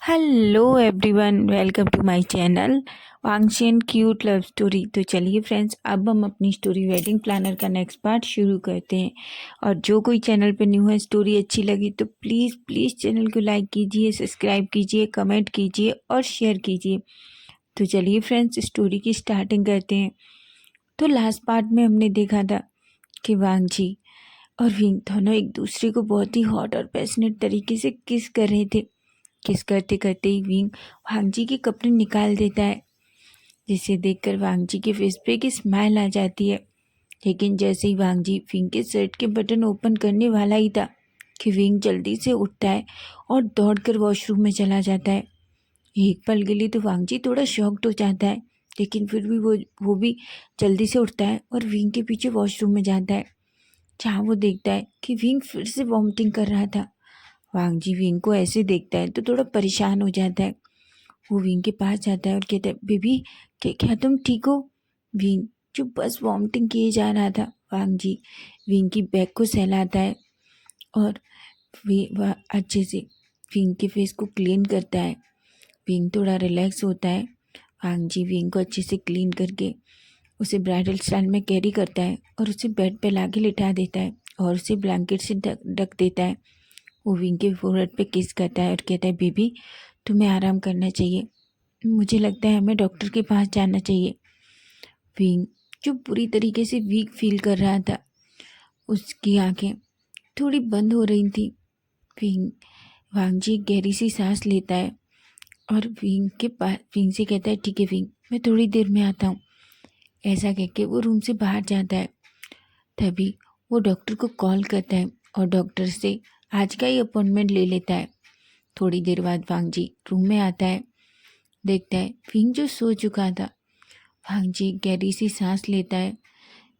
Hello everyone, welcome to my channel Wangxian cute love story. तो चलिए friends, अब हम अपनी स्टोरी वेडिंग प्लानर का नेक्स्ट पार्ट शुरू करते हैं। और जो कोई चैनल पे न्यू है, स्टोरी अच्छी लगी तो प्लीज़ प्लीज़ चैनल को लाइक कीजिए, सब्सक्राइब कीजिए, कमेंट कीजिए और शेयर कीजिए। तो चलिए फ्रेंड्स, स्टोरी की स्टार्टिंग करते हैं। तो लास्ट पार्ट में हमने देखा था कि वांगजी और विंग दोनों एक दूसरे को बहुत ही हॉट और पैशनेट तरीके से किस कर रहे थे। किस करते करते ही विंग वांगजी के कपड़े निकाल देता है, जिसे देखकर वांगजी के फेस पे एक स्माइल आ जाती है। लेकिन जैसे ही वांगजी विंग के शर्ट के बटन ओपन करने वाला ही था कि विंग जल्दी से उठता है और दौड़कर वॉशरूम में चला जाता है। एक पल के लिए तो वांगजी थोड़ा शॉक्ड हो जाता है, लेकिन फिर भी वो भी जल्दी से उठता है और विंग के पीछे वॉशरूम में जाता है, जहाँ वो देखता है कि विंग फिर से वॉमिटिंग कर रहा था। वांगजी विंग को ऐसे देखता है तो थोड़ा परेशान हो जाता है। वो विंग के पास जाता है और कहता है, बेबी क्या तुम ठीक हो? विंग जो बस वॉमिटिंग किए जा रहा था। वांगजी विंग की बैग को सहलाता है और वह अच्छे से विंग के फेस को क्लीन करता है। विंग थोड़ा रिलैक्स होता है। वांगजी विंग को अच्छे से क्लीन करके उसे ब्राइडल स्टाइल में कैरी करता है और उसे बेड पे लाके लिटा देता है और उसे ब्लैंकेट से ढक देता है। वो विंग के फोrehead पे किस करता है और कहता है, बेबी तुम्हें आराम करना चाहिए, मुझे लगता है हमें डॉक्टर के पास जाना चाहिए। विंग जो पूरी तरीके से वीक फील कर रहा था, उसकी आंखें थोड़ी बंद हो रही थी। वांगजी गहरी सी सांस लेता है और विंग से कहता है, ठीक है विंग, मैं थोड़ी देर में आता हूँ। ऐसा कह के वो रूम से बाहर जाता है। तभी वो डॉक्टर को कॉल करता है और डॉक्टर से आज का ही अपॉइंटमेंट ले लेता है। थोड़ी देर बाद वांगजी रूम में आता है, देखता है विंग जो सो चुका था। वांगजी गहरी सी सांस लेता है।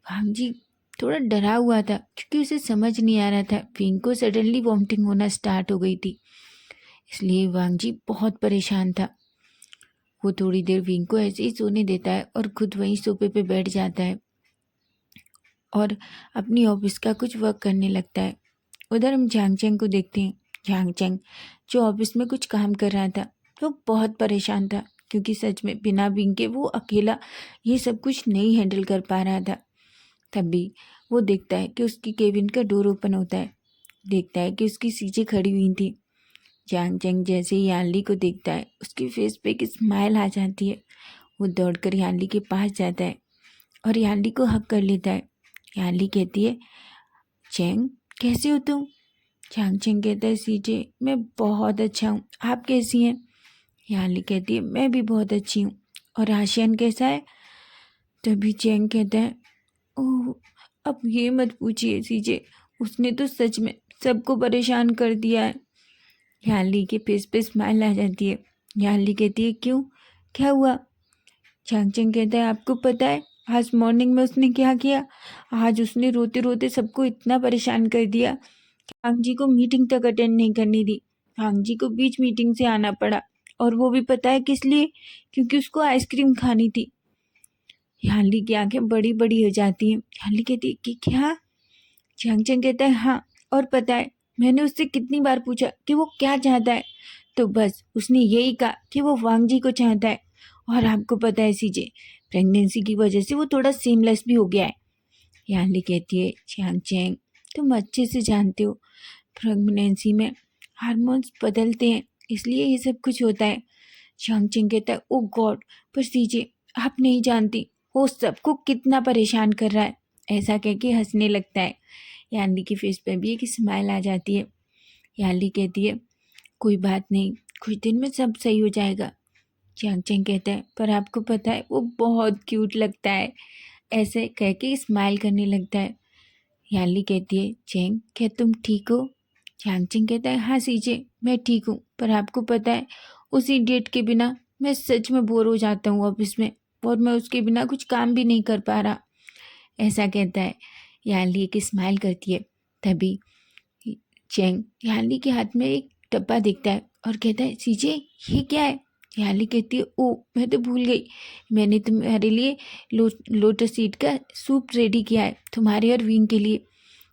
वांगजी थोड़ा डरा हुआ था क्योंकि उसे समझ नहीं आ रहा था विंग को सडनली वॉमिटिंग होना स्टार्ट हो गई थी, इसलिए वांगजी बहुत परेशान था। वो थोड़ी देर विंग को ऐसे ही सोने देता है और खुद वहीं सोफे पे बैठ जाता है और अपनी ऑफिस का कुछ वर्क करने लगता है। उधर हम झांगचैंग को देखते हैं। झांगचैंग जो ऑफिस में कुछ काम कर रहा था, वो बहुत परेशान था क्योंकि सच में बिना विंग के वो अकेला ये सब कुछ नहीं हैंडल कर पा रहा था। तभी वो देखता है कि उसकी केबिन का डोर ओपन होता है। देखता है कि उसकी सीजे खड़ी हुई थी। झांगचैंग जैसे ही यानली को देखता है, उसके फेस पे एक स्माइल आ जाती है। वो दौड़कर यानली के पास जाता है और यानली को हक कर लेता है। यानली कहती है, चैंग कैसे हो तुम? झांगचैंग कहता है, सीजे मैं बहुत अच्छा हूँ, आप कैसी हैं? यानली कहती है, मैं भी बहुत अच्छी हूँ। और आशियान कैसा है? तभी चैंग कहता है, ओह अब ये मत पूछिए सीजे, उसने तो सच में सबको परेशान कर दिया है। यानली के फेस पे स्माइल आ जाती है। यानली कहती है, क्यों, क्या हुआ? झांगचैंग कहता है, आपको पता है आज मॉर्निंग में उसने क्या किया? आज उसने रोते रोते सबको इतना परेशान कर दिया, वांगजी को मीटिंग तक अटेंड नहीं करनी दी। वांगजी को बीच मीटिंग से आना पड़ा, और वो भी पता है किस लिए? क्योंकि उसको आइसक्रीम खानी थी। यानली की आंखें बड़ी बड़ी हो जाती हैं। यानली कहती है कि क्या? झांगचैंग कहता है, हाँ, और पता है मैंने उससे कितनी बार पूछा कि वो क्या चाहता है, तो बस उसने यही कहा कि वो वांगजी को चाहता है। और आपको पता है सीजे, प्रेगनेंसी की वजह से वो थोड़ा सीमलेस भी हो गया है। यानली कहती है, झांगचैंग तुम अच्छे से जानते हो प्रेगनेंसी में हार्मोन्स बदलते हैं, इसलिए ये सब कुछ होता है। झांगचैंग कहता है, ओ गॉड, पर सीजे आप नहीं जानती वो सबको कितना परेशान कर रहा है। ऐसा कह के हंसने लगता है। यानली के फेस पे भी एक स्माइल आ जाती है। यानली कहती है, कोई बात नहीं, कुछ दिन में सब सही हो जाएगा। झांगचैंग कहता है, पर आपको पता है वो बहुत क्यूट लगता है। ऐसे कह के स्माइल करने लगता है। यानली कहती है, चैंग क्या तुम ठीक हो? झांगचैंग कहता है, हाँ सीजे मैं ठीक हूँ, पर आपको पता है उस इडियट के बिना मैं सच में बोर हो जाता हूँ ऑफिस में, और मैं उसके बिना कुछ काम भी नहीं कर पा रहा। ऐसा कहता है। यानली एक स्माइल करती है। तभी चैंग यानली के हाथ में एक डब्बा देखता है और कहता है, सीजे ये क्या है? यानली कहती है, ओ मैं तो भूल गई, मैंने तुम्हारे लिए लोटस सीड का सूप रेडी किया है, तुम्हारे और विंग के लिए।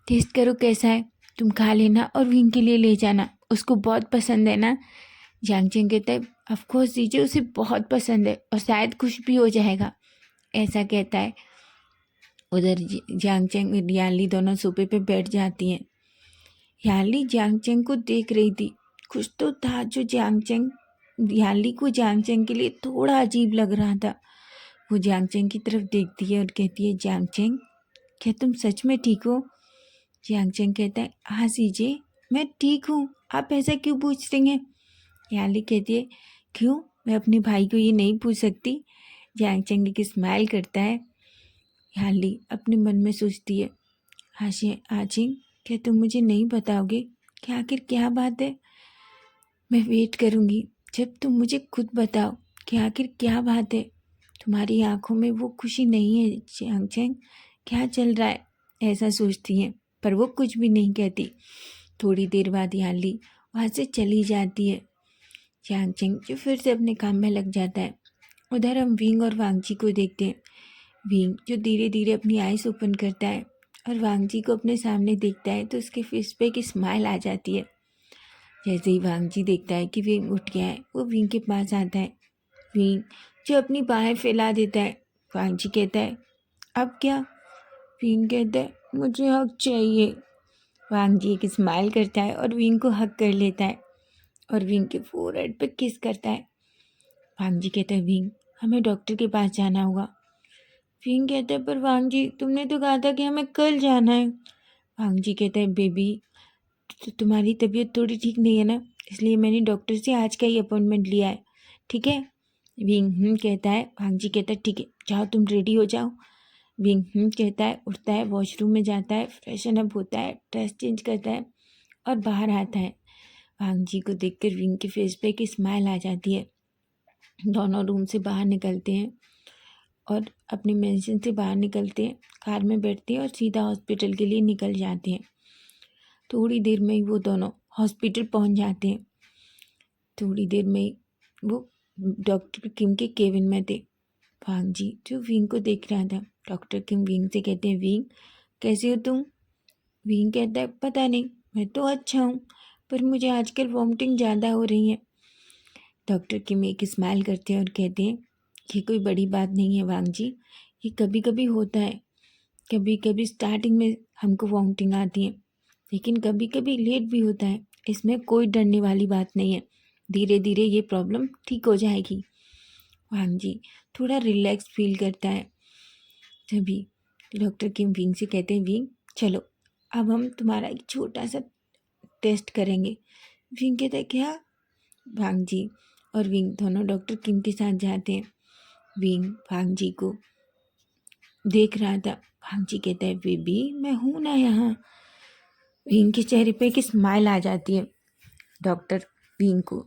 टेस्ट करो कैसा है, तुम खा लेना और विंग के लिए ले जाना, उसको बहुत पसंद है ना। जियांग चेंग कहता है ऑफ कोर्स दीजिए, उसे बहुत पसंद है और शायद खुश भी हो जाएगा, ऐसा कहता है। उधर जियांग चेंग और याली दोनों सोफे पे बैठ जाती हैं। याली जियांग चेंग को देख रही थी। कुछ तो था जो याली को जियांग चेंग के लिए थोड़ा अजीब लग रहा था। वो जियांग चेंग की तरफ देखती है और कहती है जियांग चेंग, क्या तुम सच में ठीक हो? जियांग चेंग कहता है हाँ सीजे, मैं ठीक हूँ, आप ऐसा क्यों पूछ रही हैं? याली कहती है क्यों, मैं अपने भाई को ये नहीं पूछ सकती? जियांग चेंग एक स्माइल करता है। याली अपने मन में सोचती है आजिंग, क्या तुम मुझे नहीं बताओगे कि आखिर क्या बात है? मैं वेट करूँगी जब तुम मुझे खुद बताओ कि आखिर क्या बात है। तुम्हारी आंखों में वो खुशी नहीं है जियांग चेंग, क्या चल रहा है? ऐसा सोचती है पर वो कुछ भी नहीं कहती। थोड़ी देर बाद याली वहाँ से चली जाती है। जियांग चेंग जो फिर से अपने काम में लग जाता है। उधर हम विंग और वांगची को देखते हैं। विंग जो धीरे धीरे अपनी आइज़ ओपन करता है और वांगजी को अपने सामने देखता है तो उसके फेस पे एक स्माइल आ जाती है। जैसे ही वांगजी देखता है कि विंग उठ गया है, वो विंग के पास आता है। विंग जो अपनी बाहें फैला देता है। वांगजी कहता है अब क्या? विंग कहता है मुझे हक चाहिए। वांगजी एक स्माइल करता है और विंग को हक कर लेता है और विंग के फोरहेड पे किस करता है। वांगजी कहता है विंग, हमें डॉक्टर के पास जाना होगा। विंग कहता है पर वांगजी, तुमने तो कहा था कि हमें कल जाना है। वांगजी कहता है बेबी, तो तुम्हारी तबीयत थोड़ी ठीक नहीं है ना, इसलिए मैंने डॉक्टर से आज का ही अपॉइंटमेंट लिया है, ठीक है? विंग कहता है। वांगजी कहता है ठीक है, जाओ तुम रेडी हो जाओ। विंग कहता है, उठता है, वॉशरूम में जाता है, फ्रेशन अप होता है, ड्रेस चेंज करता है और बाहर आता है। वांगजी को देखकर विंग के फेस पे एक स्माइल आ जाती है। दोनों रूम से बाहर निकलते हैं और अपने मेंशन से बाहर निकलते हैं, कार में बैठते हैं और सीधा हॉस्पिटल के लिए निकल जाते हैं। थोड़ी देर में ही वो दोनों हॉस्पिटल पहुंच जाते हैं। थोड़ी देर में ही वो डॉक्टर किम के केबिन में थे। वांगजी जो विंग को देख रहा था। डॉक्टर किम विंग से कहते हैं विंग, कैसे हो तुम? विंग कहता है पता नहीं, मैं तो अच्छा हूँ, पर मुझे आजकल वॉमिटिंग ज़्यादा हो रही है। डॉक्टर किम एक स्माइल करते हैं और कहते हैं ये कोई बड़ी बात नहीं है वांगजी, ये कभी कभी होता है। कभी कभी स्टार्टिंग में हमको वॉमिटिंग आती है, लेकिन कभी कभी लेट भी होता है। इसमें कोई डरने वाली बात नहीं है, धीरे धीरे ये प्रॉब्लम ठीक हो जाएगी। वांगजी थोड़ा रिलैक्स फील करता है। तभी डॉक्टर किम विंग से कहते हैं विंग चलो, अब हम तुम्हारा एक छोटा सा टेस्ट करेंगे। विंग कहता है क्या? वांगजी और विंग दोनों डॉक्टर किम के साथ जाते हैं। विंग वांगजी को देख रहा था। वांगजी कहता है बेबी, मैं हूँ ना यहाँ। विंग के चेहरे पे एक स्माइल आ जाती है। डॉक्टर विंग को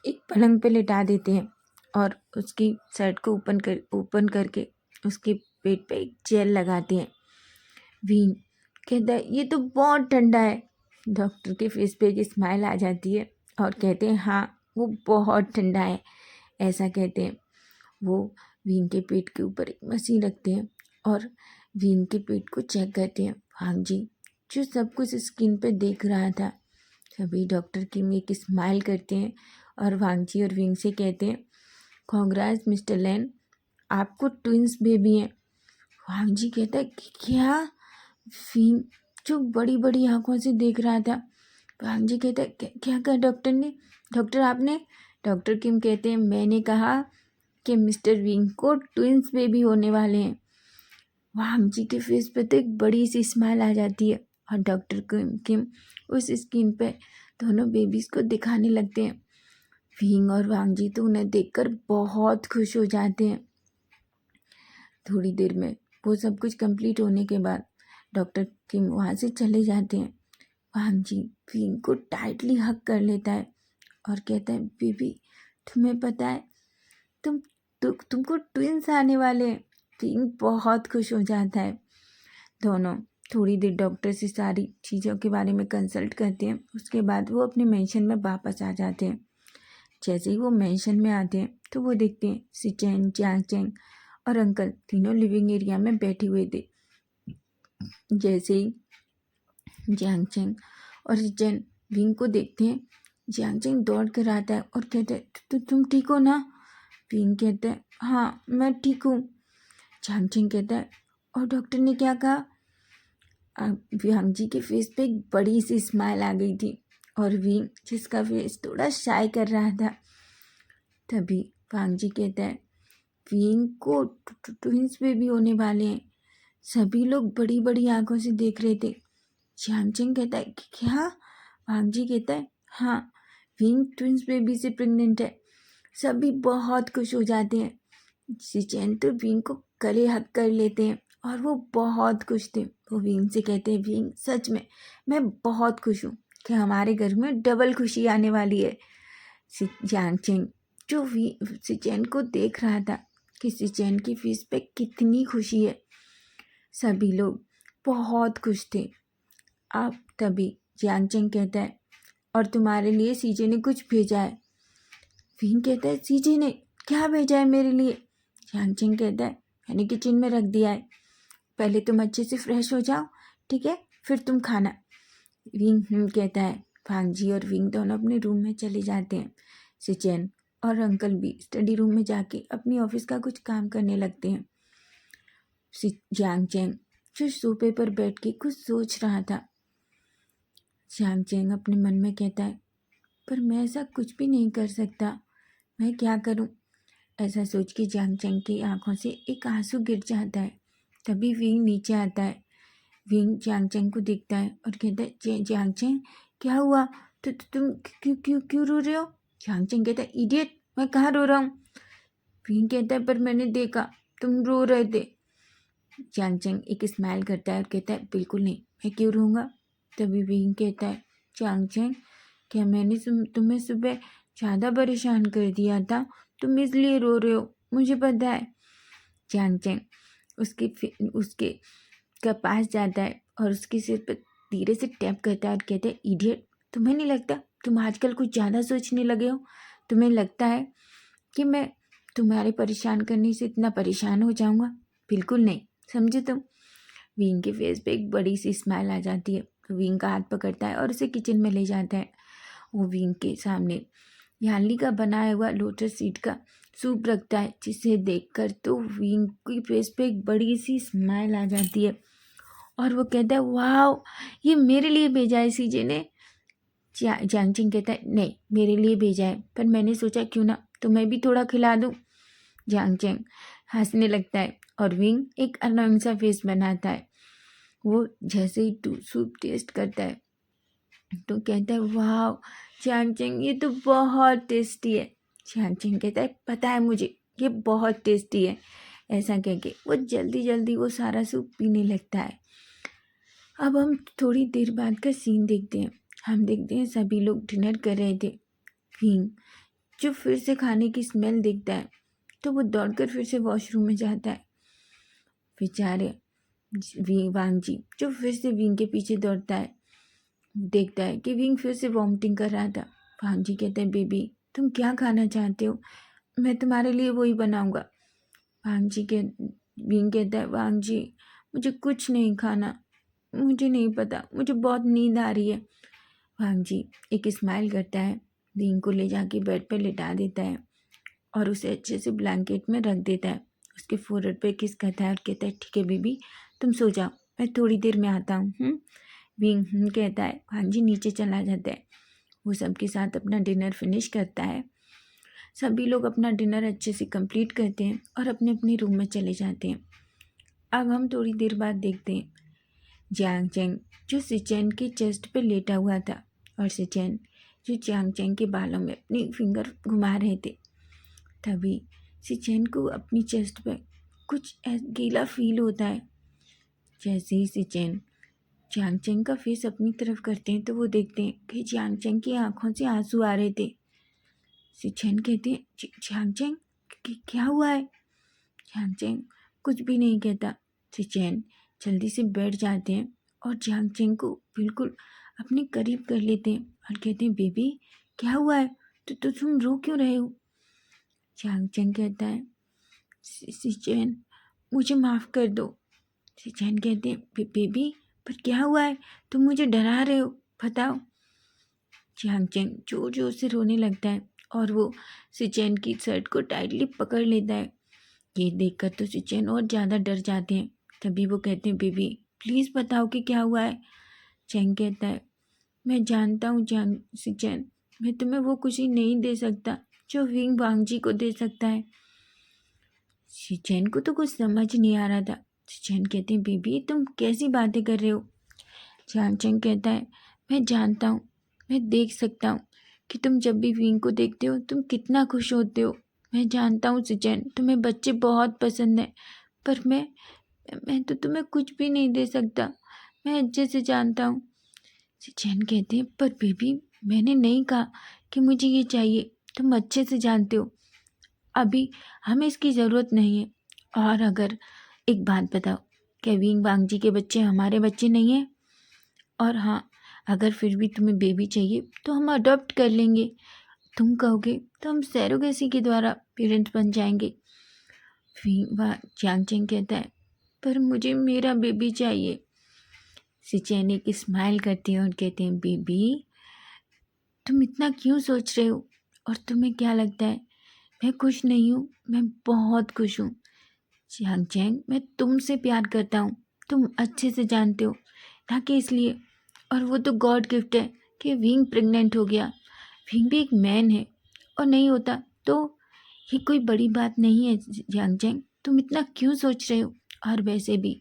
एक पलंग पे लिटा देते हैं और उसकी शर्ट को ओपन करके उसके पेट पे एक जेल लगाते हैं। विंग कहता है ये तो बहुत ठंडा है। डॉक्टर के फेस पे एक स्माइल आ जाती है और कहते हैं हाँ वो बहुत ठंडा है, ऐसा कहते हैं। वो विंग के पेट के ऊपर एक मशीन रखते हैं और विंग के पेट को चेक करते हैं। वांगजी जो सब कुछ स्किन पे देख रहा था। तभी डॉक्टर किम एक स्माइल करते हैं और वांगजी और विंग से कहते हैं कांग्रेस मिस्टर लैन, आपको ट्विंस बेबी हैं। वांगजी कहता है कि क्या? विंग जो बड़ी बड़ी आंखों से देख रहा था। वांगजी कहता है क्या कहा डॉक्टर ने? डॉक्टर आपने? डॉक्टर किम कहते हैं मैंने कहा कि मिस्टर विंग को ट्विंस बेबी होने वाले हैं। वांगजी के फेस पे तो एक बड़ी सी स्माइल आ जाती है और डॉक्टर किम उस स्क्रीन पे दोनों बेबीज को दिखाने लगते हैं। विंग और वांगजी तो उन्हें देखकर बहुत खुश हो जाते हैं। थोड़ी देर में वो सब कुछ कंप्लीट होने के बाद डॉक्टर किम वहाँ से चले जाते हैं। वांगजी विंग को टाइटली हग कर लेता है और कहता है बेबी, तुम्हें पता है तुमको ट्विंस आने वाले हैं। विंग बहुत खुश हो जाता है। दोनों थोड़ी देर डॉक्टर से सारी चीज़ों के बारे में कंसल्ट करते हैं। उसके बाद वो अपने मेंशन में वापस आ जाते हैं। जैसे ही वो मेंशन में आते हैं तो वो देखते हैं सिचेन, जियांग चेंग और अंकल तीनों लिविंग एरिया में बैठे हुए थे। जैसे ही जियांग चेंग और सिचेन विंग को देखते हैं जियांग चेंग दौड़ कर आता है और कहता है, तुम ठीक हो ना? विंग कहता है, हाँ मैं ठीक हूँ। जियांग चेंग कहता है, और डॉक्टर ने क्या कहा? वियांग जी के फेस पे एक बड़ी सी स्माइल आ गई थी और विंग जिसका फेस थोड़ा शाय कर रहा था, तभी वांग जी कहता है, विंग को ट्विंस बेबी होने वाले हैं। सभी लोग बड़ी बड़ी आंखों से देख रहे थे। जियांग चेंग कहता है कि क्या? वांग जी कहता है, हाँ विंग ट्विंस बेबी से प्रेग्नेंट है। सभी बहुत खुश हो जाते हैं। सिचेन तो विंग को गले हक कर लेते हैं और वो बहुत खुश थे। वो विंग से कहते हैं, विंग सच में मैं बहुत खुश हूँ कि हमारे घर में डबल खुशी आने वाली है। जियांग चेंग जो सिचेन को देख रहा था कि सिचेन की फेस पे कितनी खुशी है, सभी लोग बहुत खुश थे। अब तभी जियांग चेंग कहता है, और तुम्हारे लिए सीजे ने कुछ भेजा है। विंग कहता है, सीजे ने क्या भेजा है मेरे लिए? जियांग चेंग कहता है, मैंने किचन में रख दिया है, पहले तुम अच्छे से फ्रेश हो जाओ, ठीक है, फिर तुम खाना। विंग कहता है। वांग जी और विंग दोनों अपने रूम में चले जाते हैं। सिचेन और अंकल भी स्टडी रूम में जाके अपनी ऑफिस का कुछ काम करने लगते हैं। जियांग चेंग जो सोफे पर बैठ के कुछ सोच रहा था। जियांग चेंग अपने मन में कहता है, पर मैं ऐसा कुछ भी नहीं कर सकता, मैं क्या करूं? ऐसा सोच के जियांग चेंग की आंखों से एक आंसू गिर जाता है। तभी विंग नीचे आता है। विंग जियांग चेंग को देखता है और कहता है, जियांग चेंग क्या हुआ? तो तुम क्यों क्यों क्यों रो रहे हो? जियांग चेंग कहता है, इडियट, मैं कहाँ रो रहा हूँ? विंग कहता है, पर मैंने देखा तुम रो रहे थे। जियांग चेंग एक स्माइल करता है और कहता है, बिल्कुल नहीं, मैं क्यों रोऊंगा? तभी विंग कहता है, जियांग चेंग क्या मैंने तुम्हें सुबह ज़्यादा परेशान कर दिया था? तुम इसलिए रो रहे हो, मुझे पता है। जियांग चेंग उसके का पास जाता है और उसके सिर पर धीरे से टैप करता है और कहता है, इडियट, तुम्हें नहीं लगता तुम आजकल कुछ ज़्यादा सोचने लगे हो? तुम्हें लगता है कि मैं तुम्हारे परेशान करने से इतना परेशान हो जाऊंगा? बिल्कुल नहीं, समझे तुम? विंग के फेस पे एक बड़ी सी स्माइल आ जाती है। तो विंग का हाथ पकड़ता है और उसे किचन में ले जाता है। वो विंग के सामने यानली का बनाया हुआ लोटस सीड का सूप रखता है, जिसे देखकर तो विंग की फेस पे एक बड़ी सी स्माइल आ जाती है और वो कहता है, वाह, ये मेरे लिए भेजा है सीजे ने। जियांग चेंग कहता है, नहीं मेरे लिए भेजा है, पर मैंने सोचा क्यों ना तुम्हें भी थोड़ा खिला दूँ। जियांग चेंग हंसने लगता है और विंग एक अनोइंग सा फेस बनाता है। वो जैसे ही सूप टेस्ट करता है तो कहता है, वाह जियांग चेंग, ये तो बहुत टेस्टी है। जियांग चेंग कहता है, पता है मुझे, ये बहुत टेस्टी है। ऐसा कह के वो जल्दी जल्दी वो सारा सूप पीने लगता है। अब हम थोड़ी देर बाद का सीन देखते हैं। हम देखते हैं सभी लोग डिनर कर रहे थे। विंग जो फिर से खाने की स्मेल देखता है तो वो दौड़कर फिर से वॉशरूम में जाता है। बेचारे वांग जी जो फिर से विंग के पीछे दौड़ता है, देखता है कि विंग फिर से वॉमिटिंग कर रहा था। वांग जी कहते हैं, बेबी तुम क्या खाना चाहते हो? मैं तुम्हारे लिए वही बनाऊंगा। विंग कहता है, वांग जी मुझे कुछ नहीं खाना, मुझे नहीं पता, मुझे बहुत नींद आ रही है। वांग जी एक स्माइल करता है, विंग को ले जाके बेड पर लिटा देता है और उसे अच्छे से ब्लैंकेट में रख देता है। उसके फोrehead पे किस करता है और कहता है, ठीक है बेबी तुम सो जाओ, मैं थोड़ी देर में आता हूँ। विंग कहता है। हाँ जी नीचे चला जाता है। वो सबके साथ अपना डिनर फिनिश करता है। सभी लोग अपना डिनर अच्छे से कंप्लीट करते हैं और अपने अपने रूम में चले जाते हैं। अब हम थोड़ी देर बाद देखते हैं जियांग चेंग जो सिचेन के चेस्ट पे लेटा हुआ था और सिचेन जो जियांग चेंग के बालों में अपनी फिंगर घुमा रहे थे। तभी सिचेन को अपनी चेस्ट पे कुछ गीला फील होता है। जैसे ही सिचेन जियांग चेंग का फेस अपनी तरफ करते हैं तो वो देखते हैं कि जियांग चेंग की आंखों से आंसू आ रहे थे। सिचेन कहते हैं, जियांग चेंग क्या हुआ है? जियांग चेंग कुछ भी नहीं कहता। सिचेन जल्दी से बैठ जाते हैं और जियांग चेंग को बिल्कुल अपने करीब कर लेते हैं और कहते हैं, बेबी क्या हुआ है? तो तुम रो क्यों रहे हो? जियांग चेंग कहता है, सिचेन मुझे माफ़ कर दो। सिचेन कहते हैं, बेबी पर क्या हुआ है? तुम मुझे डरा रहे हो, बताओ। जियांग चेंग जोर जोर से रोने लगता है और वो सिचेन की शर्ट को टाइटली पकड़ लेता है। ये देखकर तो सिचेन और ज़्यादा डर जाते हैं। तभी वो कहते हैं, बेबी प्लीज़ बताओ कि क्या हुआ है। चेंग कहता है, मैं जानता हूँ जियांग सिचेन, मैं तुम्हें वो खुशी नहीं दे सकता जो विंग वांगजी को दे सकता है। सिचेन को तो कुछ समझ नहीं आ रहा था। सिचेन कहते हैं, बेबी तुम कैसी बातें कर रहे हो। जियांग चेंग कहता है, मैं जानता हूँ, मैं देख सकता हूँ कि तुम जब भी विंग को देखते हो तुम कितना खुश होते हो। मैं जानता हूँ सिचेन, तुम्हें बच्चे बहुत पसंद हैं, पर मैं तो तुम्हें कुछ भी नहीं दे सकता। मैं अच्छे से जानता हूँ। सिचेन कहते हैं, पर बेबी मैंने नहीं कहा कि मुझे ये चाहिए, तुम अच्छे से जानते हो अभी हमें इसकी ज़रूरत नहीं है। और अगर एक बात बताओ, क्या विंग वांगजी के बच्चे हमारे बच्चे नहीं हैं? और हाँ, अगर फिर भी तुम्हें बेबी चाहिए तो हम अडॉप्ट कर लेंगे। तुम कहोगे तो हम सैरोगेसी के द्वारा पेरेंट्स बन जाएंगे। फिर वह जियांग चेंग कहता है, पर मुझे मेरा बेबी चाहिए। सिचेन एक स्माइल करती है और कहते हैं, बेबी तुम इतना क्यों सोच रहे हो? और तुम्हें क्या लगता है मैं खुश नहीं हूँ? मैं बहुत खुश हूँ। जियांग चेंग, मैं तुमसे प्यार करता हूँ, तुम अच्छे से जानते हो, ना कि इसलिए। और वो तो गॉड गिफ्ट है कि विंग प्रेग्नेंट हो गया। विंग भी एक मैन है, और नहीं होता तो ये कोई बड़ी बात नहीं है। जियांग चेंग तुम इतना क्यों सोच रहे हो? और वैसे भी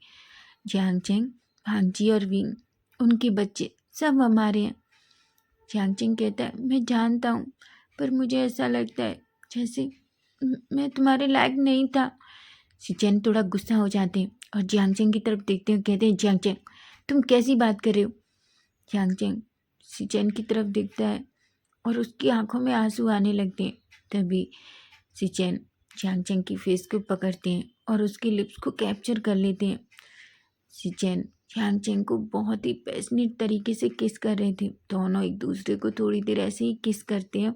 जियांग चेंग, भांजी और विंग उनके बच्चे सब हमारे हैं। जियांग चेंग कहता है, मैं जानता हूँ, पर मुझे ऐसा लगता है जैसे मैं तुम्हारे लायक नहीं था। सिचेन थोड़ा गुस्सा हो जाते हैं और जियांग चेंग की तरफ देखते हैं, कहते हैं, जियांग चेंग तुम कैसी बात कर रहे हो? जियांग चेंग सिचेन की तरफ देखता है और उसकी आंखों में आंसू आने लगते हैं। तभी सिचेन जियांग चेंग की फेस को पकड़ते हैं और उसके लिप्स को कैप्चर कर लेते हैं। सिचेन जियांग चेंग को बहुत ही पैशनेट तरीके से किस कर रहे थे। दोनों एक दूसरे को थोड़ी देर ऐसे ही किस करते हैं।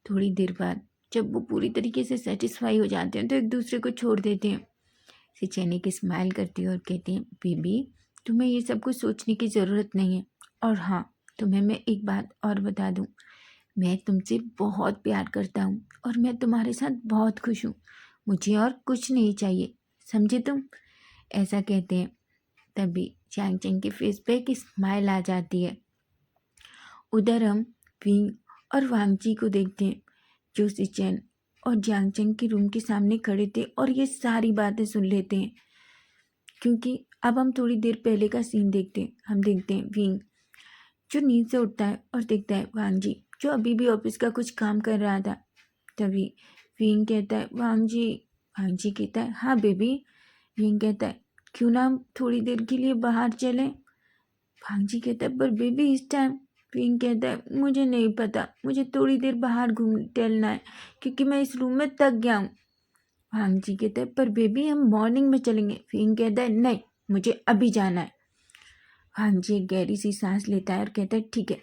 थोड़ी देर बाद जब वो पूरी तरीके से सेटिस्फाई हो जाते हैं तो एक दूसरे को छोड़ देते हैं। सिचेन एक स्माइल करती है और कहती है, बेबी तुम्हें ये सब कुछ सोचने की ज़रूरत नहीं है। और हाँ, तुम्हें मैं एक बात और बता दूँ, मैं तुमसे बहुत प्यार करता हूँ और मैं तुम्हारे साथ बहुत खुश हूँ। मुझे और कुछ नहीं चाहिए, समझे तुम? ऐसा कहते हैं। तभी चैंग चैंग के फेस पे एक स्माइल आ जाती है। उधर हम विंग और वांगची को देखते हैं, जो सिचेन और जियांग चेंग के रूम के सामने खड़े थे और ये सारी बातें सुन लेते हैं। क्योंकि अब हम थोड़ी देर पहले का सीन देखते हैं। हम देखते हैं विंग जो नींद से उठता है और देखता है वांगजी जो अभी भी ऑफिस का कुछ काम कर रहा था। तभी विंग कहता है, वांगजी। वांगजी कहता है, हाँ बेबी। विंग कहता है, क्यों ना हम थोड़ी देर के लिए बाहर चलें? वांगजी कहता है, पर बेबी इस टाइम? विंग कहता है, मुझे नहीं पता, मुझे थोड़ी देर बाहर घूम टहलना है क्योंकि मैं इस रूम में थक गया हूँ। वांगजी कहता है, पर बेबी हम मॉर्निंग में चलेंगे। विंग कहता है, नहीं, मुझे अभी जाना है। वांगजी एक गहरी सी सांस लेता है और कहता है, ठीक है।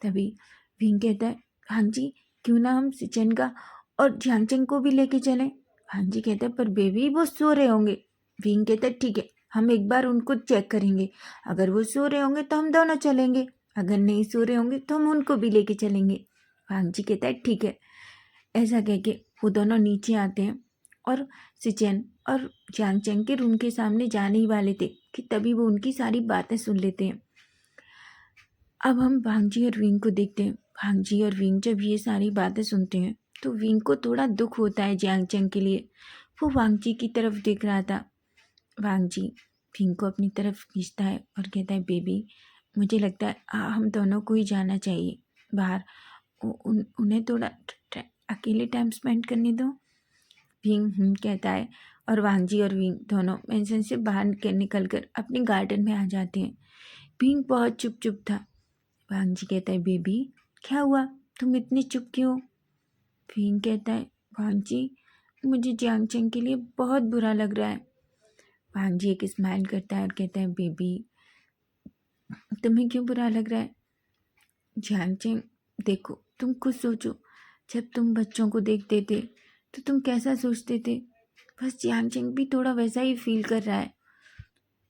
तभी विंग कहता है, वांगजी क्यों ना हम सिचेन का और जियांग चेंग को भी लेके चलें? वांगजी कहता है, पर बेबी वो सो रहे होंगे। विंग कहता है, ठीक है, हम एक बार उनको चेक करेंगे। अगर वो सो रहे होंगे तो हम दोनों चलेंगे, अगर नहीं सो रहे होंगे तो हम उनको भी लेके चलेंगे। वांगजी कहता है, ठीक है। ऐसा कह के वो दोनों नीचे आते हैं और सिचेन और जियांग चेंग के रूम के सामने जाने ही वाले थे कि तभी वो उनकी सारी बातें सुन लेते हैं। अब हम भांगजी और विंग को देखते हैं। भांगजी और विंग जब ये सारी बातें सुनते हैं तो विंग को थोड़ा दुख होता है जियांग चेंग के लिए। वो वांगजी की तरफ देख रहा था। वांगजी विंग को अपनी तरफ खींचता है और कहता है, बेबी मुझे लगता है हम दोनों को ही जाना चाहिए बाहर। उन्हें थोड़ा अकेले टाइम स्पेंड करने दो। विंग कहता है और वांगजी और विंग दोनों मेंशन से बाहर निकल कर अपने गार्डन में आ जाते हैं। विंग बहुत चुप चुप था। वांगजी कहता है, बेबी क्या हुआ, तुम इतनी चुप क्यों? विंग कहता है, वांगजी मुझे जियांग चेंग के लिए बहुत बुरा लग रहा है। वांगजी एक स्माइल करता है और कहता है, बेबी तुम्हें क्यों बुरा लग रहा है? जियांग चेंग देखो, तुम खुद सोचो, जब तुम बच्चों को देखते थे तो तुम कैसा सोचते थे? बस जियांग चेंग भी थोड़ा वैसा ही फील कर रहा है।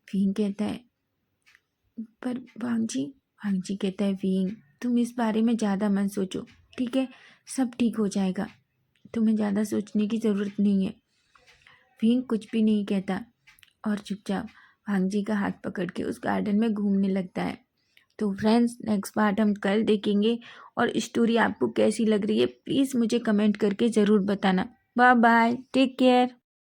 विंग कहता है, पर वांगजी कहता है, विंग तुम इस बारे में ज़्यादा मत सोचो, ठीक है, सब ठीक हो जाएगा, तुम्हें ज़्यादा सोचने की ज़रूरत नहीं है। भीम कुछ भी नहीं कहता और चुपचाप भांग का हाथ पकड़ के उस गार्डन में घूमने लगता है। तो फ्रेंड्स, नेक्स्ट पार्ट हम कल देखेंगे और स्टोरी आपको कैसी लग रही है प्लीज़ मुझे कमेंट करके ज़रूर बताना। Bye bye, take care.